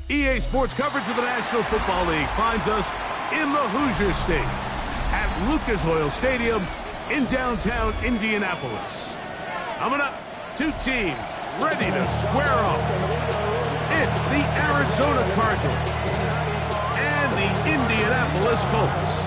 EA Sports coverage of the National Football League finds us in the Hoosier State at Lucas Oil Stadium in downtown Indianapolis. Coming up, two teams ready to square off. It's the Arizona Cardinals and the Indianapolis Colts.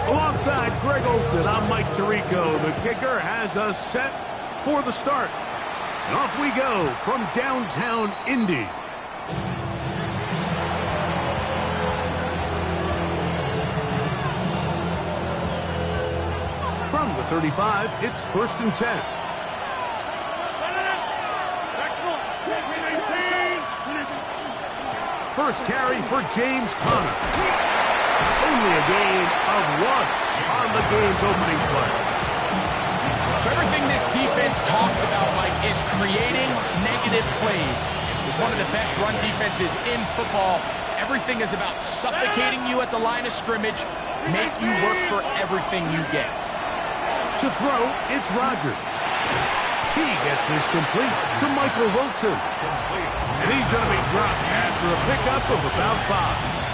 Alongside Greg Olson, I'm Mike Tirico. The kicker has us set for the start. And off we go from downtown Indy. From the 35, it's 1st and 10. First carry for James Conner. Only a gain of 1 on the game's opening play. So everything this defense talks about, Mike, is creating negative plays. It's one of the best run defenses in football. Everything is about suffocating you at the line of scrimmage, make you work for everything you get. To throw, it's Rodgers. He gets this complete to Michael Wilson. And he's going to be dropped after a pickup of about 5.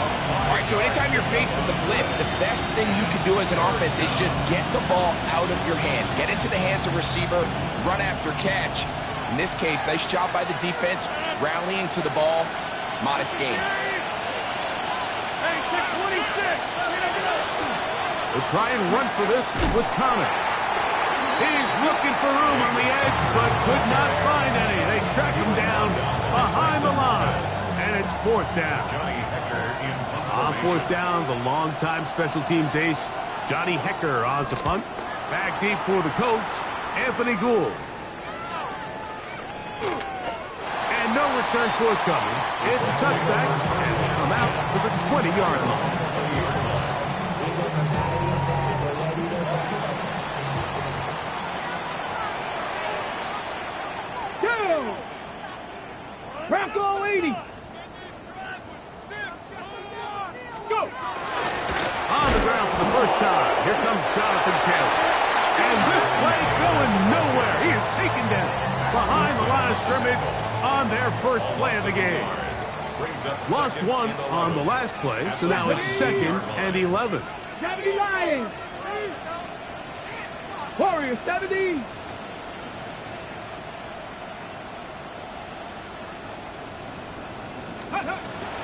All right, so anytime you're facing the blitz, the best thing you can do as an offense is just get the ball out of your hand. Get into the hands of receiver, run after catch. In this case, nice job by the defense, rallying to the ball, modest gain. They'll try and run for this with Conner. He's looking for room on the edge, but could not find any. They track him down behind the line, and it's 4th down. On 4th down, the longtime special teams ace, Johnny Hecker, on to punt. Back deep for the Colts, Anthony Gould. And no return forthcoming. It's a touchback, and they come out to the 20-yard line. Bronco 80. Go. On the ground for the first time. Here comes Jonathan Taylor. And this play going nowhere. He is taken down behind the line of scrimmage on their first play of the game. Lost 1 on the last play, so now it's 2nd and 11. 70 Lions. Warriors 70.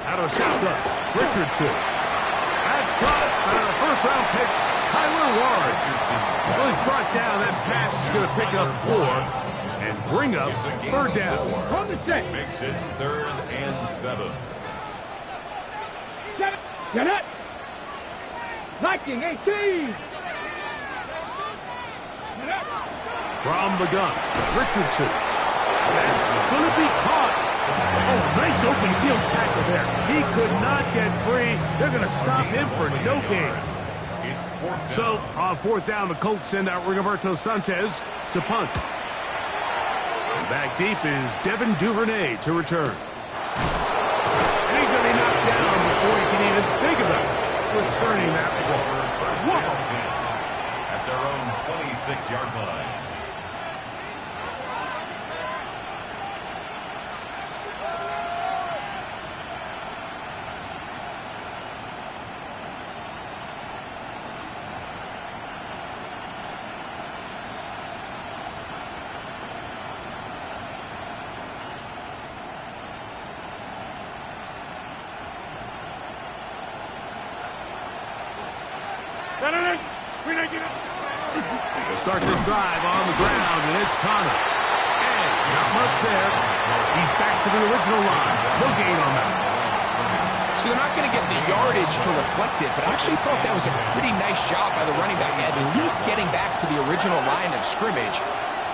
Out of the shotgun, Richardson. That's caught on a first-round pick, Tyler Ward. Well, he's brought down. That pass is going to pick up 4 and bring up 3rd down. From the check. Makes it 3rd and 7. Get it. Viking 18. From the gun, Richardson. That's going to be caught. Oh, nice open field tackle there. He could not get free. They're going to stop him for no gain. So, on 4th down, the Colts send out Rigoberto Sanchez to punt. And back deep is Devin Duvernay to return. And he's going to be knocked down before he can even think about returning that ball. At their own 26-yard line. Start this drive on the ground, and it's Conner. And not much there. He's back to the original line. No gain on that. So they're not going to get the yardage to reflect it, but I actually thought that was a pretty nice job by the running back, at least getting back to the original line of scrimmage.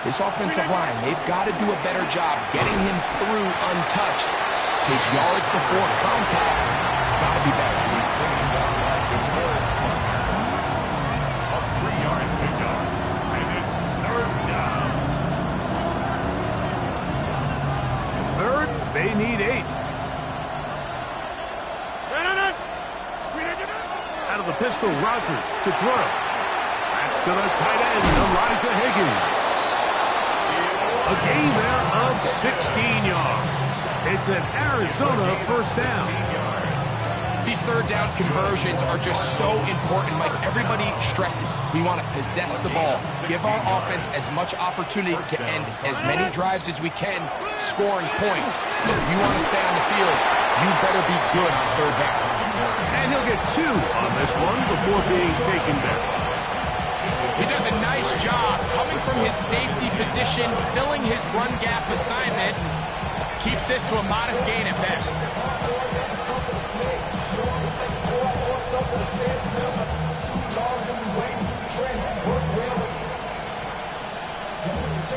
This offensive line, they've got to do a better job getting him through untouched. His yards before contact got to be better. He's bringing down like the first a 3-yard pickup, and it's 3rd down. Out of the pistol, Rogers to throw. That's to the tight end, Elijah Higgins. A gain there of 16 yards. It's an Arizona first down. These third down conversions are just so important, Mike. Everybody stresses we want to possess the ball, give our offense as much opportunity to end as many drives as we can, scoring points. If you want to stay on the field, you better be good on third down. And he'll get 2 on this one before being taken down. He does a nice job coming from his safety position, filling his run gap assignment. Keeps this to a modest gain at best.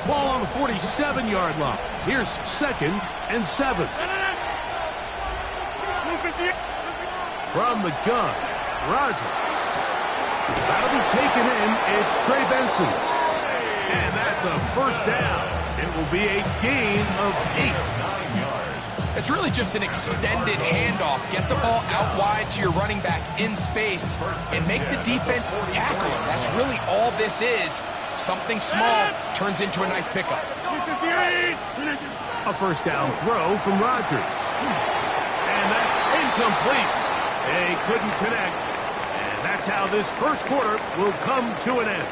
Ball on the 47-yard line. Here's 2nd and 7. From the gun, Rogers. That'll be taken in. It's Trey Benson. And that's a first down. It will be a gain of 8. It's really just an extended handoff. Get the ball out wide to your running back in space and make the defense tackle him. That's really all this is. Something small turns into a nice pickup. A first down throw from Rogers. And that's incomplete. They couldn't connect. And that's how this first quarter will come to an end.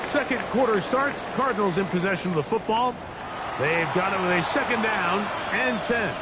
Second quarter starts. Cardinals in possession of the football. They've got it with a 2nd down and 10.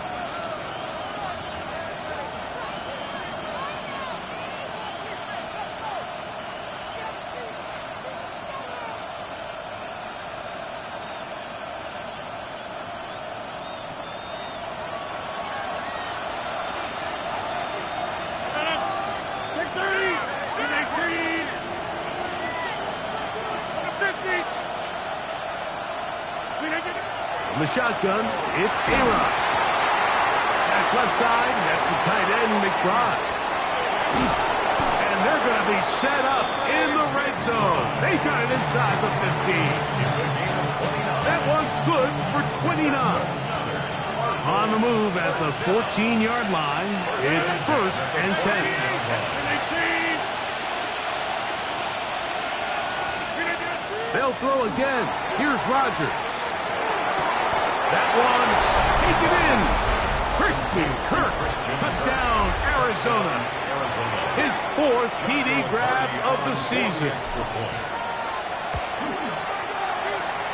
From the shotgun, it's A-Rod. Back left side, that's the tight end, McBride. And they're going to be set up in the red zone. They got it inside the 15. That one good for 29. On the move at the 14-yard line, it's 1st and 10. They'll throw again. Here's Rogers. That one taken in. Christian Kirk. Touchdown, Arizona. His 4th TD grab of the season.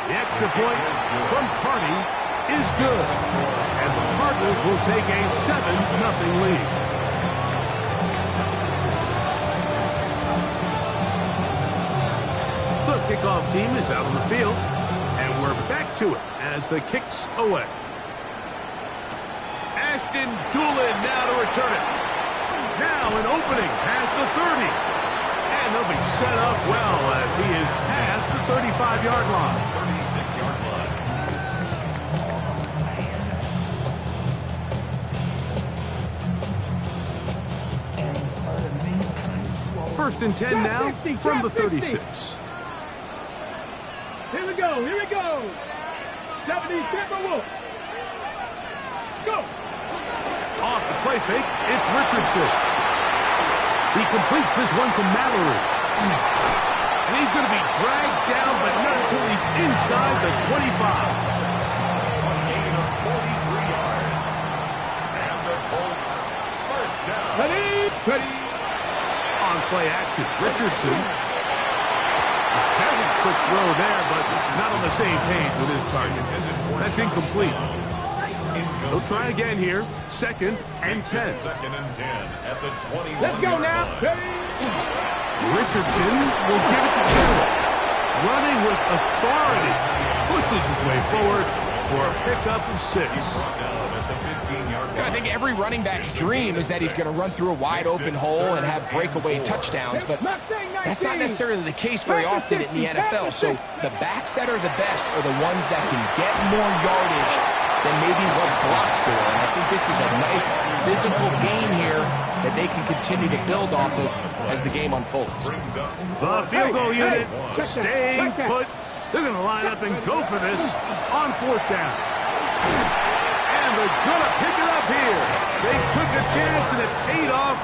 The extra point from Carney is good. And the Cardinals will take a 7-0 lead. The kickoff team is out on the field. And we're back to it as the kick's away. Ashton Doolin now to return it. Now an opening past the 30. And they'll be set up well as he is past the 35-yard line. 36-yard line. 1st and 10 now from the 36. Here we go, here we go. 70 Timberwolves. Go. Off the play fake, it's Richardson. He completes this one to Mallory. And he's going to be dragged down, but not until he's inside the 25. A gain of 43 yards. And the Colts first down. Ready. On play action, Richardson. A very quick throw there, but not on the same page with his target. That's incomplete. They'll try again here. 2nd and 10. 2nd and 10 at the 21. Let's go now. Ready. Richardson will give it to Taylor. Running with authority. Pushes his way forward for a pickup of 6. I think every running back's dream is that he's going to run through a wide open hole and have breakaway touchdowns, but that's not necessarily the case very often in the NFL. So the backs that are the best are the ones that can get more yardage than maybe what's blocked for. And I think this is a nice physical game here that they can continue to build off of as the game unfolds. The field goal unit staying put. They're going to line up and go for this on 4th down. And they're going to pick it up here. They took took a chance and it paid off.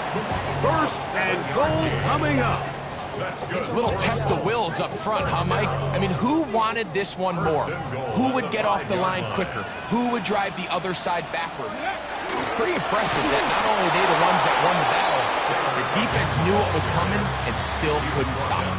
First and goal coming up. That's good. Little test of wills up front, huh, Mike? I mean, who wanted this one more? Who would get off the line quicker? Who would drive the other side backwards? Pretty impressive that not only are they the ones that won the battle, the defense knew what was coming and still couldn't stop it.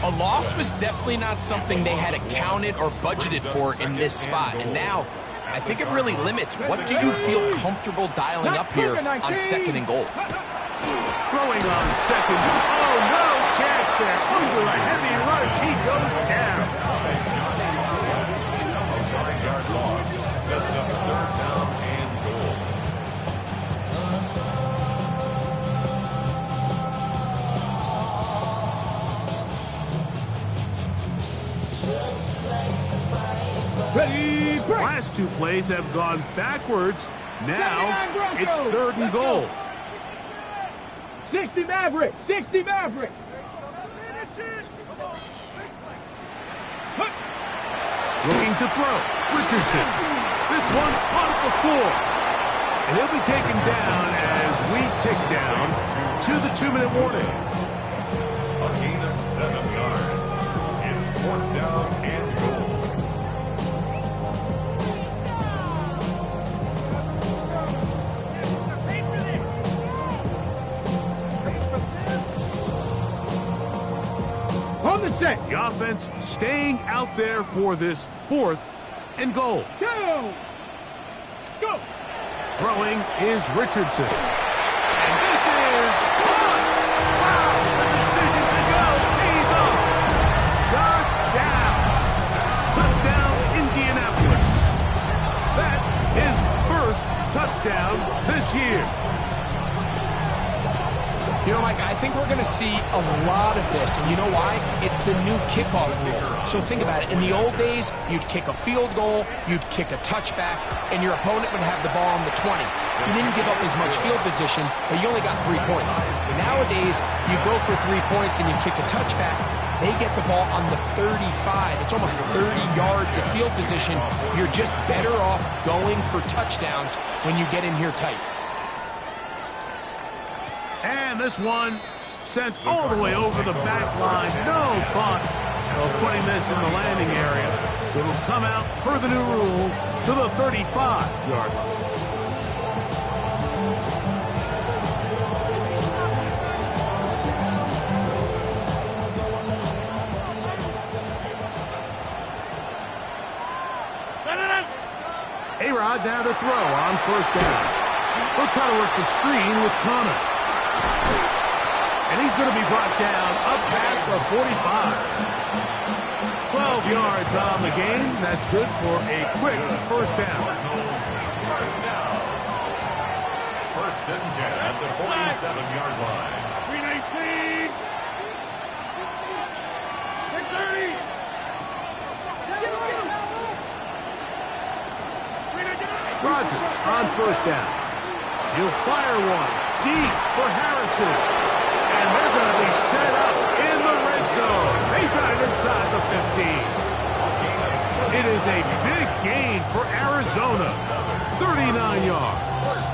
A loss was definitely not something they had accounted or budgeted for in this spot. And now, I think it really limits what do you feel comfortable dialing up here on second and goal. Throwing on second. Oh, no chance there. Under a heavy rush, he goes down. A 5-yard loss sets up 3rd down and goal. Ready, break. Last two plays have gone backwards. Now it's 3rd and goal. 60 Maverick, 60 Maverick. Looking to throw. Richardson. This one on the floor. And he'll be taken down as we tick down to the 2-minute warning. A gain of 7 yards. It's 4th down and goal. On the set. The offense staying out there for this 4th and goal. Go. Go. Throwing is Richardson. And this is caught. Wow, the decision to go pays off. Goes down. Touchdown, Indianapolis. That is first touchdown this year. You know, Mike, I think we're going to see a lot of this, and you know why? It's the new kickoff rule. So think about it. In the old days, you'd kick a field goal, you'd kick a touchback, and your opponent would have the ball on the 20. You didn't give up as much field position, but you only got 3 points. Nowadays, you go for 3 points and you kick a touchback, they get the ball on the 35. It's almost 30 yards of field position. You're just better off going for touchdowns when you get in here tight. And this one sent all the way over the back line. No thought of putting this in the landing area. So it'll come out per the new rule to the 35-yard line. A-Rod now to throw on 1st down. He'll try to work the screen with Connor. And he's going to be brought down up past the 45. 12 yards on the game. That's good for a quick 1st down. 1st down. 1st and 10 at the 47-yard line. 319. 630. Rodgers on 1st down. He'll fire one deep for Harrison. And they're going to be set up in the red zone. They got it inside the 15. It is a big gain for Arizona. 39 yards.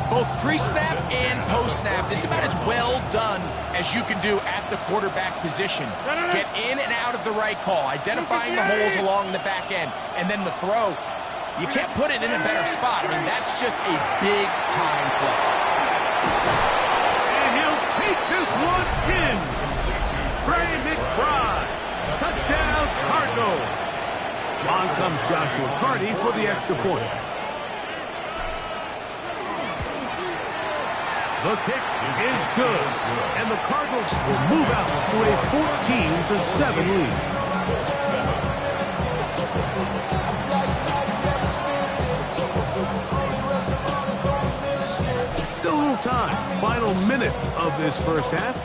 Both pre-snap and post-snap, this is about as well done as you can do at the quarterback position. Get in and out of the right call, identifying the holes along the back end, and then the throw. You can't put it in a better spot. I mean, that's just a big-time play. And he'll take this one in. Trey McBride. Touchdown, Cardinals. On comes Joshua Carty for the extra point. The kick is good. And the Cardinals will move out to a 14-7 lead. Still a little time. Final minute of this 1st half.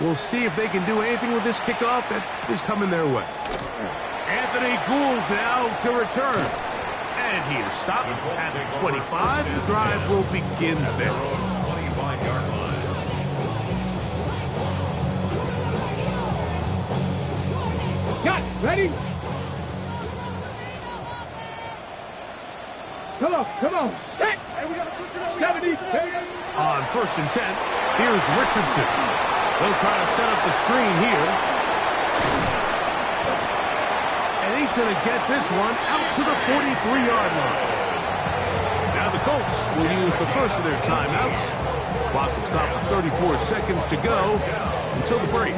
We'll see if they can do anything with this kickoff that is coming their way. Anthony Gould now to return. And he is stopped at the 25. The drive will begin there. 25-yard line. Got it. Ready? Come on. Set. Hey, we got 76. On 1st and 10, here's Richardson. They'll try to set up the screen here. And he's going to get this one out to the 43-yard line. Now the Colts will use the first of their timeouts. Clock will stop with 34 seconds to go until the break.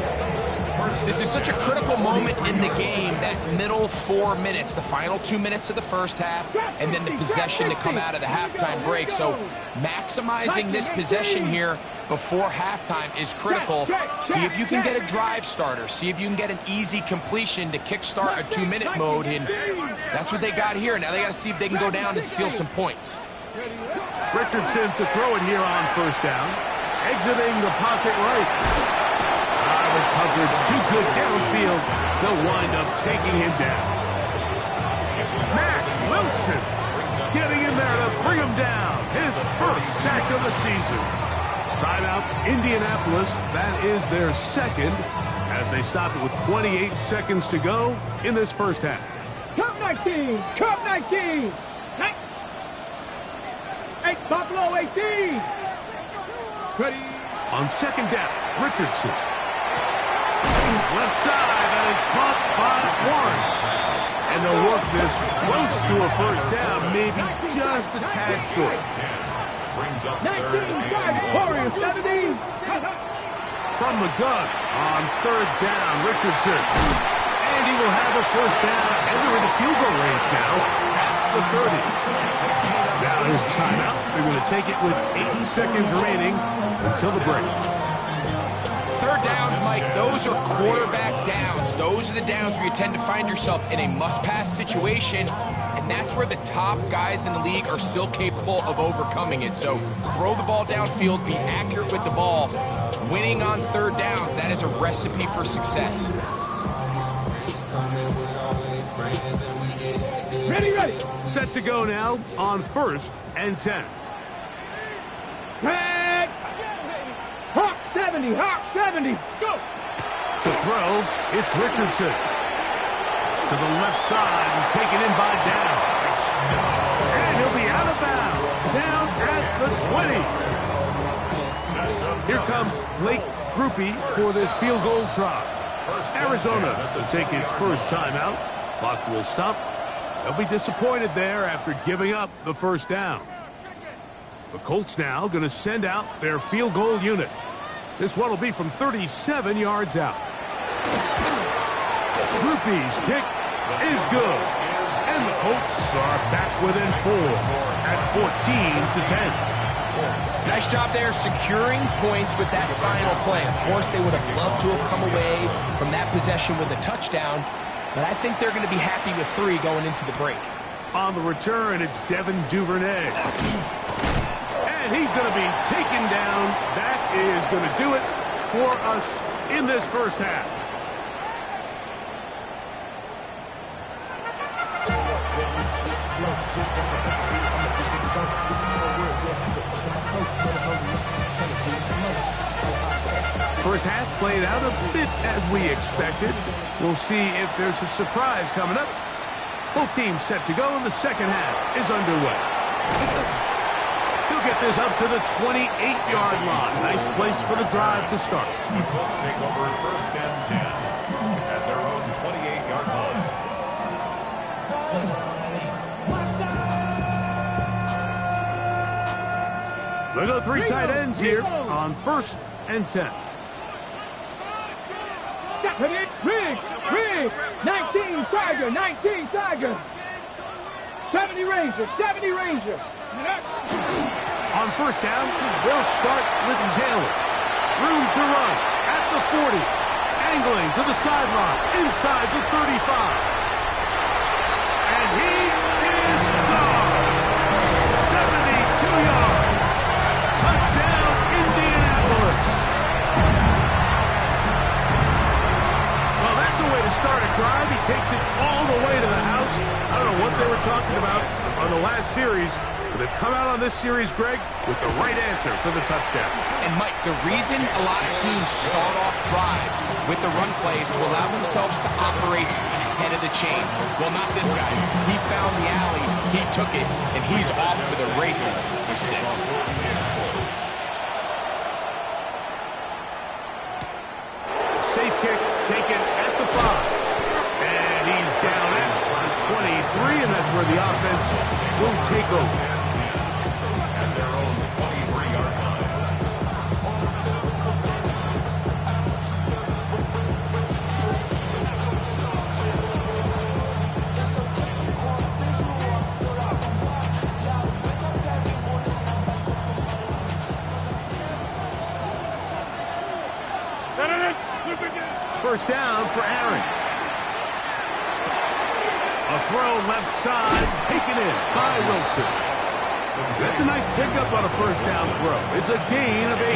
This is such a critical moment in the game, that middle 4 minutes, the final 2 minutes of the first half, and then the possession to come out of the halftime break. So maximizing this possession here before halftime is critical. See if you can get a drive starter. See if you can get an easy completion to kickstart a 2-minute mode, and that's what they got here. Now they got to see if they can go down and steal some points. Richardson to throw it here on 1st down. Exiting the pocket right. The coverage too good downfield. They'll wind up taking him down. Matt Wilson getting in there to bring him down. His first sack of the season. Timeout, Indianapolis. That is their second as they stop it with 28 seconds to go in this first half. Cup 19. Cup 19. 8 Buffalo 18. Ready. On 2nd down, Richardson. Left side, that is caught by Warren. And they'll work this close to a first down, maybe just a tad short. 19, Warriors, 17. From the gun on 3rd down, Richardson. And he will have a first down, and they're in the field goal range now at the 30. Now his timeout. They're going to take it with 8 seconds remaining until the break. 3rd downs, Mike, those are quarterback downs. Those are the downs where you tend to find yourself in a must-pass situation, and that's where the top guys in the league are still capable of overcoming it. So throw the ball downfield, be accurate with the ball. Winning on 3rd downs, that is a recipe for success. Ready, ready. Set to go now on 1st and 10. Track. Hawk 70, Hawk 70. Let's go. To throw, it's Richardson. To the left side and taken in by Down. And he'll be out of bounds. Down at the 20. Here comes Blake Grupe for this field goal try. Arizona will take its first timeout. Clock will stop. They'll be disappointed there after giving up the first down. The Colts now going to send out their field goal unit. This one will be from 37 yards out. Grupe's kick is good. And the Colts are back within 4 at 14-10. Nice job there securing points with that final play. Of course, they would have loved to have come away from that possession with a touchdown, but I think they're going to be happy with 3 going into the break. On the return, it's Devin Duvernay. And he's going to be taken down. That is going to do it for us in this first half. First half played out a bit as we expected. We'll see if there's a surprise coming up. Both teams set to go, and the second half is underway. He'll get this up to the 28-yard line. Nice place for the drive to start. The Colts take over 1st and 10 at their own 28-yard line. They go 3 tight ends here on 1st and 10. Riggs, 19 Tiger, 19 Tiger. 70 Ranger, 70 Ranger. On 1st down, they'll start with Taylor. Room to run at the 40. Angling to the sideline, inside the 35. And he is gone. 72 yards. Touchdown, Indianapolis. Well, that's a way to start a drive. He takes it all the way to the house. I don't know what they were talking about on the last series, but they've come out on this series, Greg, with the right answer for the touchdown. And, Mike, the reason a lot of teams start off drives with the run plays to allow themselves to operate head of the chains. Well, not this guy. He found the alley, he took it, and he's off to the races for 6. Safe kick taken at the 5. And he's down at the 23, and that's where the offense will take over. At their own 23-yard line. First down for Aaron. A throw left side, taken in by Wilson. That's a nice pickup on a first down throw. It's a gain of 8.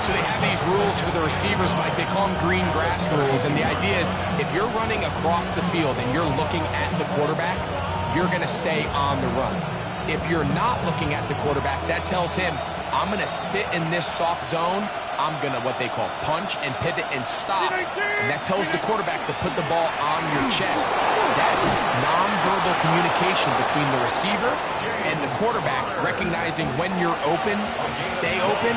So they have these rules for the receivers, Mike. They call them green grass rules, and the idea is if you're running across the field and you're looking at the quarterback, you're going to stay on the run. If you're not looking at the quarterback, that tells him, I'm going to sit in this soft zone. I'm going to, what they call, punch and pivot and stop. And that tells the quarterback to put the ball on your chest. That nonverbal communication between the receiver and the quarterback, recognizing when you're open, stay open,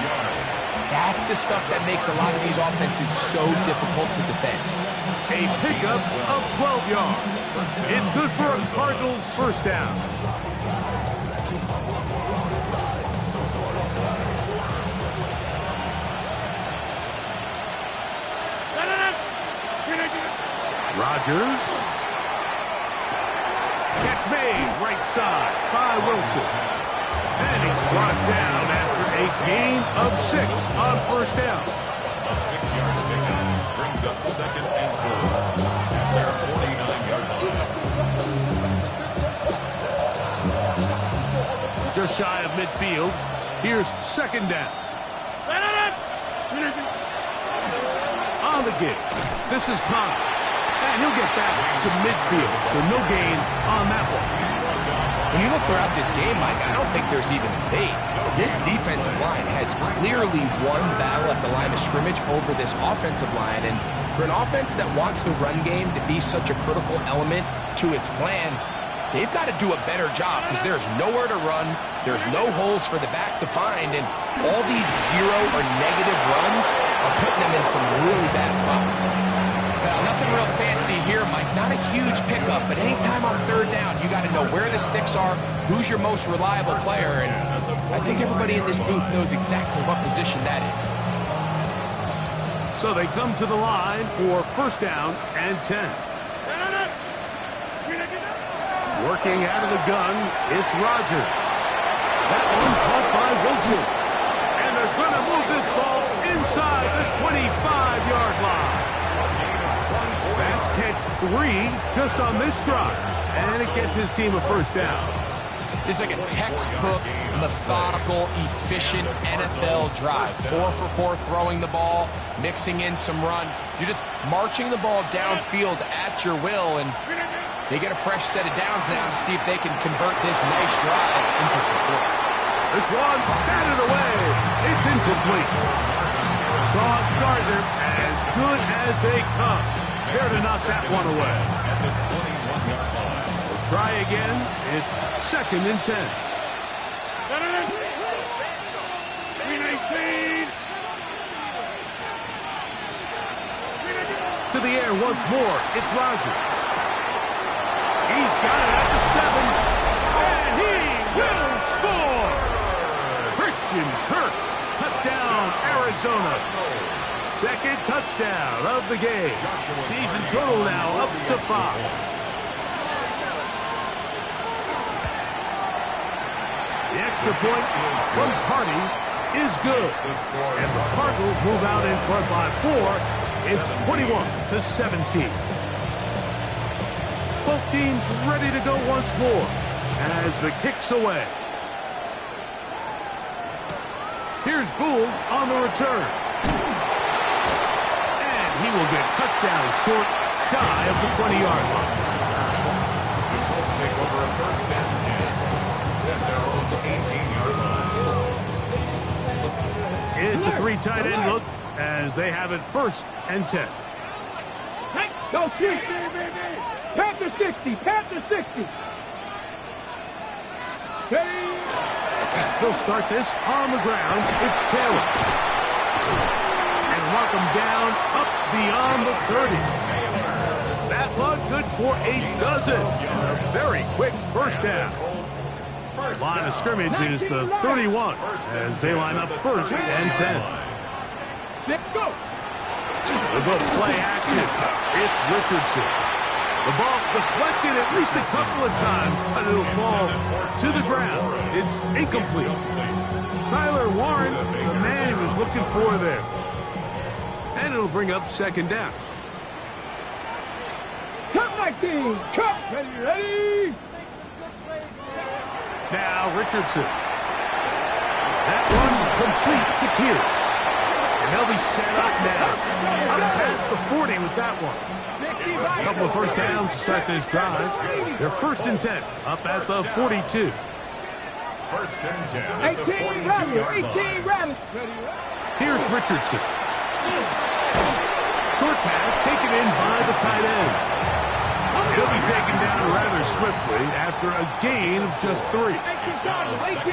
that's the stuff that makes a lot of these offenses so difficult to defend. A pickup of 12 yards. It's good for a Cardinals first down. Rodgers. Catch made right side by Wilson. And he's brought down after a gain of 6 on first down. A 6-yard pickup brings up 2nd and 4 at their 49-yard line. Just shy of midfield. Here's 2nd down. On the gig. This is Connor. And he'll get back to midfield, so no gain on that one. When you look throughout this game, Mike, I don't think there's even a debate. This defensive line has clearly won the battle at the line of scrimmage over this offensive line. And for an offense that wants the run game to be such a critical element to its plan, they've got to do a better job because there's nowhere to run, there's no holes for the back to find, and all these 0 or negative runs are putting them in some really bad spots. Well, nothing real fancy here, Mike. Not a huge pickup, but anytime on 3rd down, you got to know where the sticks are, who's your most reliable player, and I think everybody in this booth knows exactly what position that is. So they come to the line for first down and 10. Working out of the gun, it's Rodgers. That one caught by Wilson. And they're going to move this ball inside the 25-yard line. That's catch 3 just on this drive. And it gets his team a first down. This is like a textbook, methodical, efficient NFL drive. 4 for 4 throwing the ball, mixing in some run. You're just marching the ball downfield at your will, and they get a fresh set of downs now to see if they can convert this nice drive into some points. This one batted away. It's incomplete. Sauce Gardner, as good as they come. There to knock that one away. At the 21-yard line. We'll try again. It's 2nd and 10. To the air once more. It's Rodgers. He's got it at the 7. And he will score. Christian Kirk. Touchdown, Arizona. 2nd touchdown of the game. Season total now up to 5. The extra point from Party is good. And the Cardinals move out in front by 4. It's 21-17. Both teams ready to go once more as the kick's away. Here's Gould on the return. And he will get cut down short, shy of the 20-yard line. The Colts take over a first and 10 at their own 18-yard line. It's a 3 tight end look as they have it 1st and 10. Go, kick. Panther 60. Panther 60. Ready? They'll start this on the ground. It's Taylor. And mark him down up beyond the 30. That one good for a dozen. And a very quick first down. Line of scrimmage is the 31 as they line up first and 10. Let's go. They'll go play action. It's Richardson. The ball deflected at least a couple of times, but it'll fall to the ground. It's incomplete. Tyler Warren, the man he was looking for there. And it'll bring up second down. Cut 19. Cut. Ready, ready. Now Richardson. That one complete to Pierce. And they'll be set up now. Up past the 40 with that one. A couple of first downs to start this drive. They're first and 10 up at the 42. First and 10 at the 42-yard line. Here's Richardson. Short pass taken in by the tight end. He'll be taken down rather swiftly after a gain of just 3. 18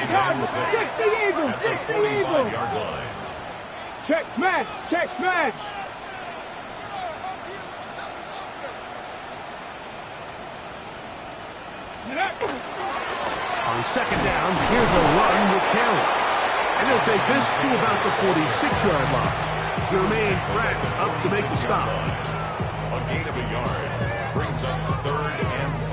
Cardinals. 60 Eagles. 60 Eagles. Check smash. Check smash. On second down, here's a run with Kelly. And he'll take this to about the 46-yard line. Jermaine Pratt up to make the stop. A gain of a yard brings up 3rd and 5.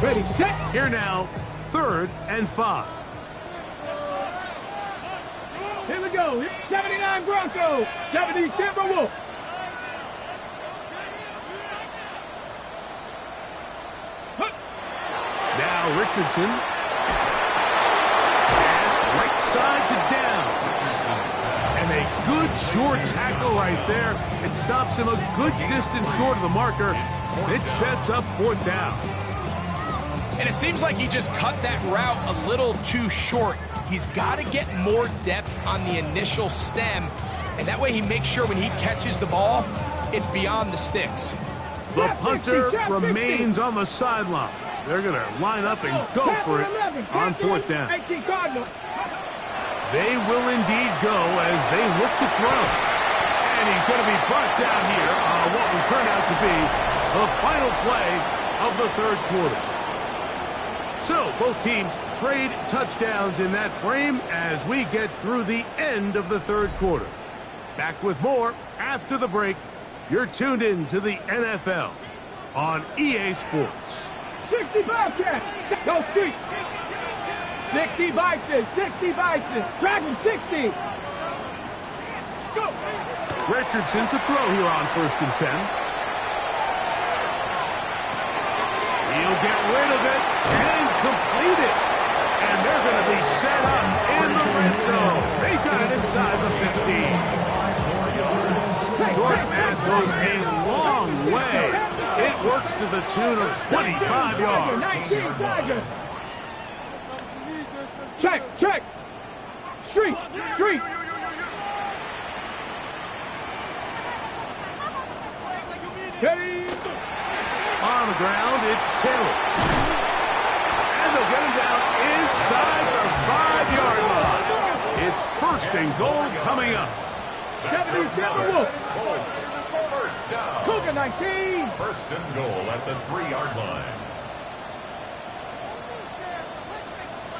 Ready, set. Here now, 3rd and 5. Here we go. 79 Broncos. 70 Timberwolves. Now Richardson. Pass right side to down. And a good short tackle right there. It stops him a good distance short of the marker. It sets up 4th down. And it seems like he just cut that route a little too short. He's got to get more depth on the initial stem, and that way he makes sure when he catches the ball, it's beyond the sticks. The punter remains on the sideline. They're going to line up and go for it on 4th down. They will indeed go as they look to throw. And he's going to be brought down here on what will turn out to be the final play of the 3rd quarter. So, both teams trade touchdowns in that frame as we get through the end of the 3rd quarter. Back with more after the break. You're tuned in to the NFL on EA Sports. 60 Bobcats. Go street. 60 Bison. 60 Bison. Dragon 60. Go. Richardson to throw here on 1st and 10. He'll get rid of it and complete it. And they're going to be set up in the red zone. They got it inside the 15. Short pass goes a long way. It works to the tune of 25 yards. 19 Tigers. Check, check. Street, street. Steady. On the ground, it's Taylor. And they'll get him down inside the 5-yard line. It's 1st and goal coming up. 70 Timberwolves. Colts, first down. Cougar 19. 1st and goal at the 3-yard line.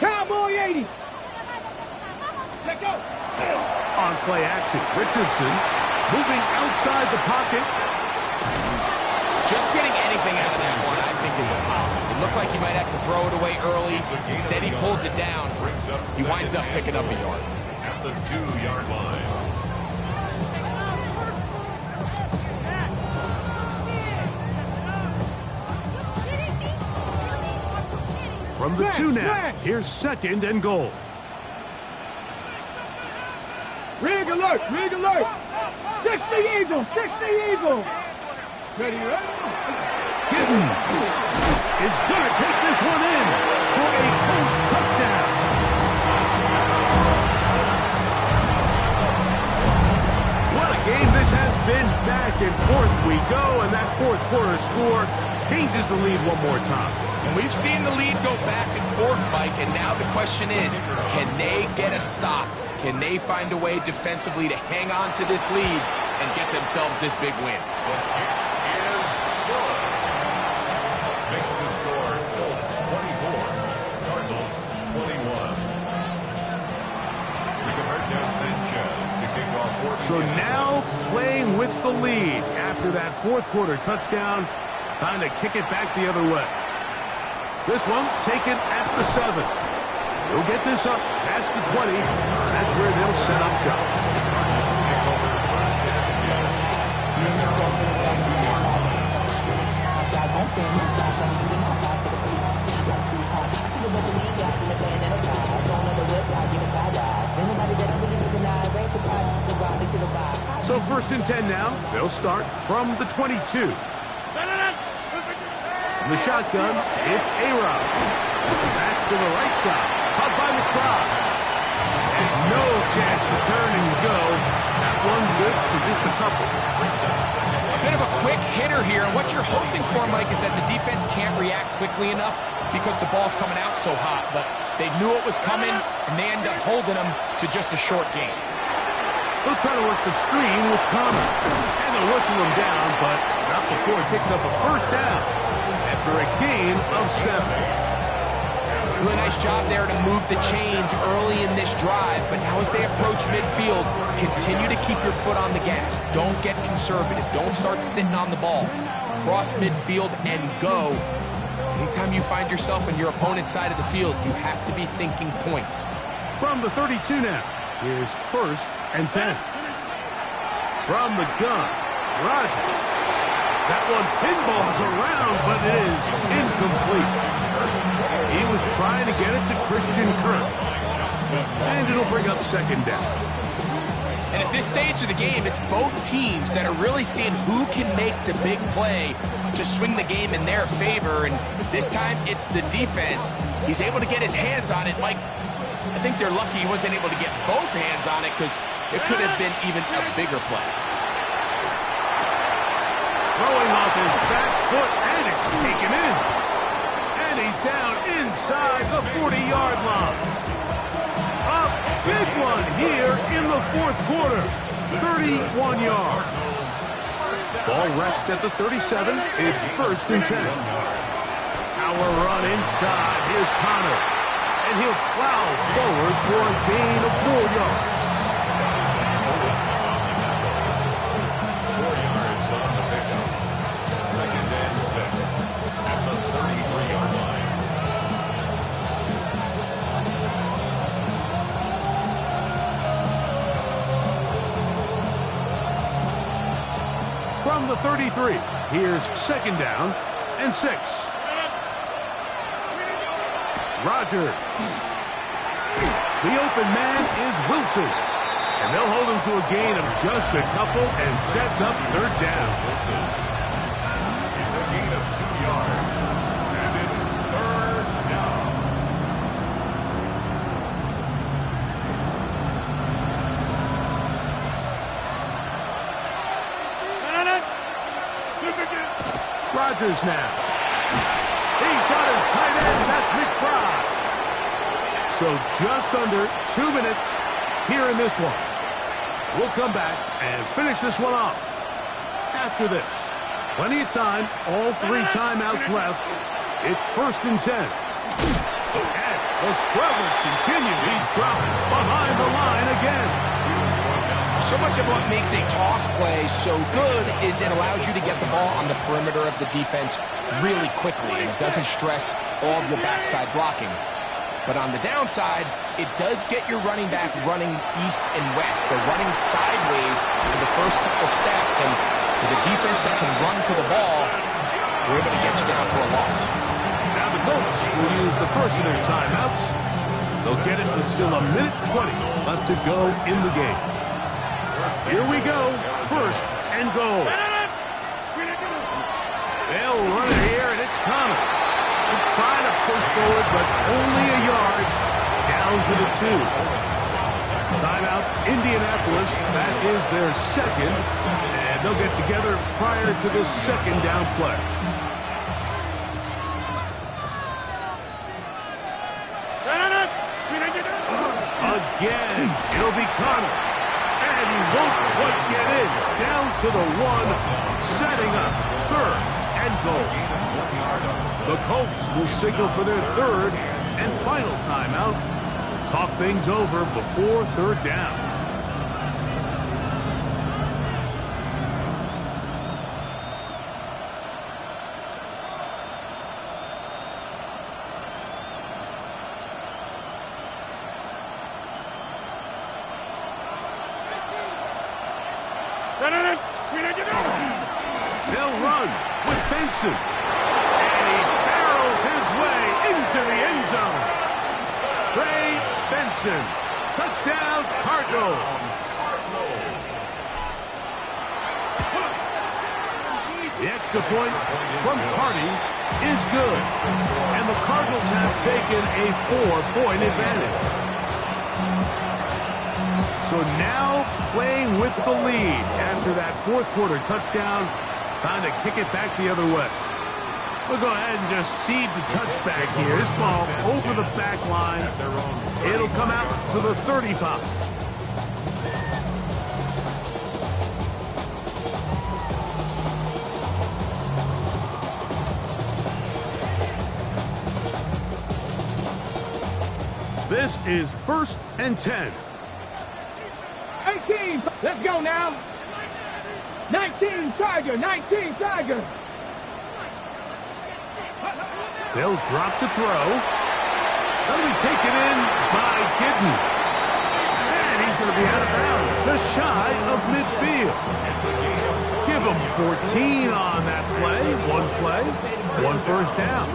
Cowboy 80. Let go. On play action, Richardson moving outside the pocket. Just getting anything out of that one, I think, is impossible. It looked like he might have to throw it away early. Instead, he pulls it down. He winds up picking up a yard. At the 2-yard line. From the 2 now, here's 2nd and goal. Rig alert, rig alert. 60 Eagles, 60 Eagles. Ready, ready. Gittin is going to take this one in for a Colts touchdown. What a game this has been. Back and forth we go, and that fourth quarter score changes the lead one more time. And we've seen the lead go back and forth, Mike, and now the question is, can they get a stop? Can they find a way defensively to hang on to this lead and get themselves this big win? The kick is good. Makes the score Colts 24, Cardinals 21. Rigoberto Sanchez to kick off. So now playing with the lead after that fourth quarter touchdown, time to kick it back the other way. This one taken at the 7. He'll get this up past the 20. That's where they'll set up shop. So 1st and 10 now. They'll start from the 22. In the shotgun, it's A-Rod. Back to the right side. Caught by McBride. And no chance to turn and go. That one good for just a couple. A bit of a quick hitter here, and what you're hoping for, Mike, is that the defense can't react quickly enough because the ball's coming out so hot, but they knew it was coming, and they end up holding them to just a short game. They'll try to work the screen with Connor, and they'll whistle him down, but not before he picks up a first down after a gain of 7. Really nice job there to move the chains early in this drive, but now as they approach midfield, continue to keep your foot on the gas. Don't get conservative. Don't start sitting on the ball. Cross midfield and go. Anytime you find yourself on your opponent's side of the field, you have to be thinking points. From the 32 now, here's 1st and 10. From the gun, Rodgers. That one pinballs around, but it is incomplete. He was trying to get it to Christian Kirk. And it'll bring up 2nd down. And at this stage of the game, it's both teams that are really seeing who can make the big play to swing the game in their favor. And this time, it's the defense. He's able to get his hands on it. Mike, I think they're lucky he wasn't able to get both hands on it because it could have been even a bigger play. Throwing off his back foot, and it's taken in. And he's down inside the 40-yard line. A big one here in the fourth quarter. 31 yards. Ball rests at the 37. It's 1st and 10. Power run inside. Here's Connor. And he'll plow forward for a gain of 4 yards. 4 yards on the pickup. 2nd and 6 at the 33-yard line. From the 33, here's 2nd down and 6. Rodgers. The open man is Wilson. And they'll hold him to a gain of just a couple and sets up 3rd down. It's a gain of 2 yards. And it's 3rd down. Rodgers now. He's got his tight end. That's McBride. So just under 2 minutes here in this one. We'll come back and finish this one off after this. Plenty of time. All 3 timeouts left. It's 1st and 10. And the struggles continue. He's dropped behind the line again. So much of what makes a toss play so good is it allows you to get the ball on the perimeter of the defense really quickly, and it doesn't stress all of your backside blocking. But on the downside, it does get your running back running east and west. They're running sideways for the first couple steps, and with a defense that can run to the ball, we're able to get you down for a loss. Now the Colts will use the first of their timeouts. They'll get it with still 1:20 left to go in the game. Here we go. 1st and goal. They'll run it here, and it's coming. They're trying to push forward, but only a yard down to the 2. Timeout, Indianapolis. That is their second, and they'll get together prior to the second down play. Again, it'll be Connor. And he won't quite get in. Down to the 1, setting up 3rd and goal. The Colts will signal for their 3rd and final timeout. Talk things over before 3rd down. They'll run with Benson. And he barrels his way into the end zone. Trey Benson. Touchdown, Cardinals. The extra point from Carty is good. And the Cardinals have taken a 4-point advantage. So now playing with the lead after that 4th quarter touchdown. Time to kick it back the other way. We'll go ahead and just seed the touchback here. This ball over the back line. It'll come out to the 35. This is 1st and 10. 18. Let's go now. 19 Tiger. 19 Tiger. They'll drop to throw. That'll be taken in by Gidden. And he's going to be out of bounds, just shy of midfield. Give him 14 on that play. 1 first down.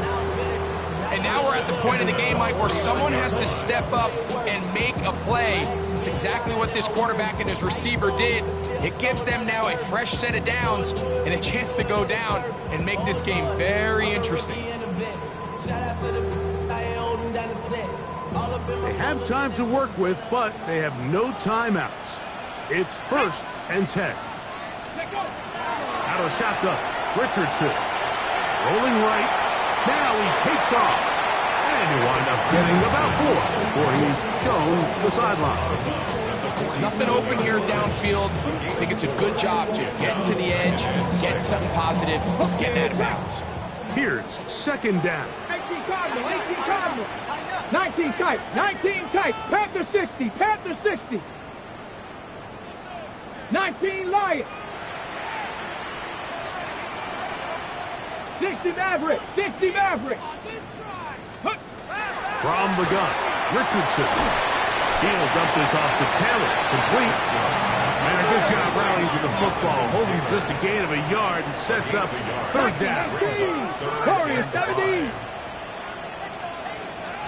And now we're at the point in the game, Mike, where someone has to step up and make a play. It's exactly what this quarterback and his receiver did. It gives them now a fresh set of downs and a chance to go down and make this game very interesting. They have time to work with, but they have no timeouts. It's 1st and 10. Out of the shotgun, Richardson. Rolling right. Now he takes off. And he'll wind up getting about 4 before he's shown the sideline. There's nothing open here downfield. I think it's a good job just getting to the edge, getting something positive, getting out of bounds. Here's 2nd down. 18 Cardinal. 18 Cardinal. 19 tight. 19 tight. Panther 60. Panther 60. 19 Lion. 60 Maverick. 60 Maverick. From the gun, Richardson. He'll dump this off to Taylor. Complete. And a good job rallying for the football. Holding just a gain of a yard and sets up 3rd down. Corey is 17.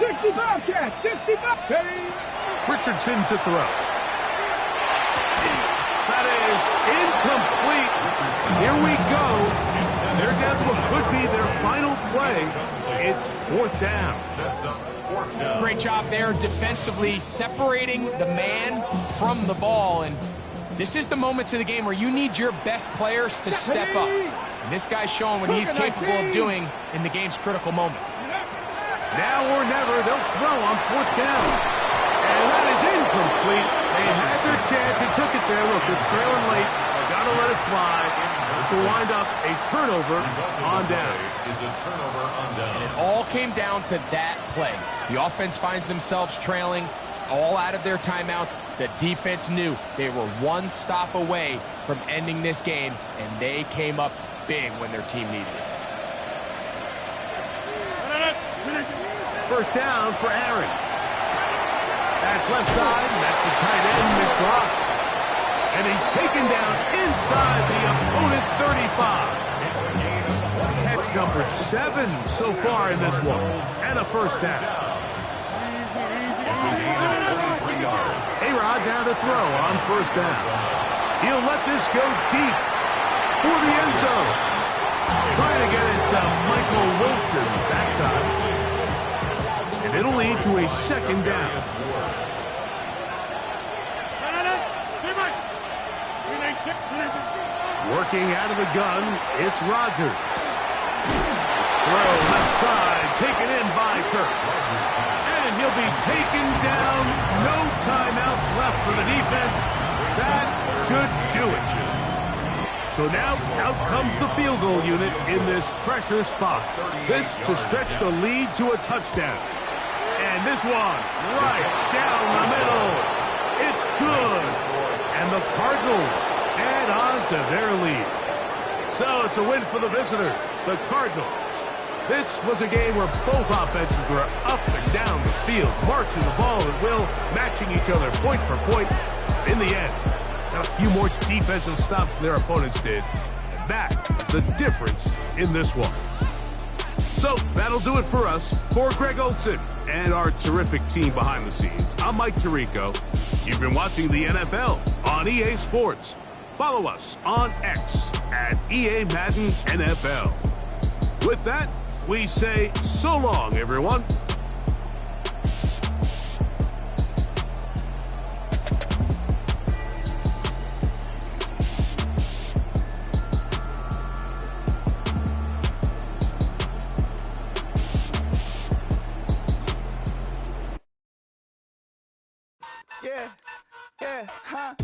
60 Bobcat. 60 Bobcat. Richardson to throw. That is incomplete. Here we go. They're down to what could be their final play. It's 4th down. Great job there defensively, separating the man from the ball. And this is the moments of the game where you need your best players to step up. And this guy's showing what he's capable of doing in the game's critical moments. Now or never, they'll throw on 4th down. And that is incomplete. They had their chance. They took it there. Look, they're trailing late. They got to let it fly. This will wind up a turnover on down. And it all came down to that play. The offense finds themselves trailing, all out of their timeouts. The defense knew they were 1 stop away from ending this game, and they came up big when their team needed it. 1st down for Aaron. That's left side, and that's the tight end, McBrock. And he's taken down inside the opponent's 35. Catch number 7 so far in this one. And a 1st down. A-Rod down to throw on 1st down. He'll let this go deep for the end zone. Trying to get it to Michael Wilson that time. And it'll lead to a second down. Working out of the gun, it's Rodgers. Throw left side, taken in by Kirk. And he'll be taken down. No timeouts left for the defense. That should do it. So now, out comes the field goal unit in this pressure spot. This to stretch the lead to a touchdown. And this one, right down the middle. It's good. And the Cardinals add on to their lead. So it's a win for the visitors, the Cardinals. This was a game where both offenses were up and down the field, marching the ball at will, matching each other point for point. In the end, got a few more defensive stops than their opponents did. And that is the difference in this one. So that'll do it for us. For Greg Olson and our terrific team behind the scenes, I'm Mike Tirico. You've been watching the NFL on EA Sports. Follow us on X at EA Madden NFL. With that, we say so long, everyone. Yeah, huh?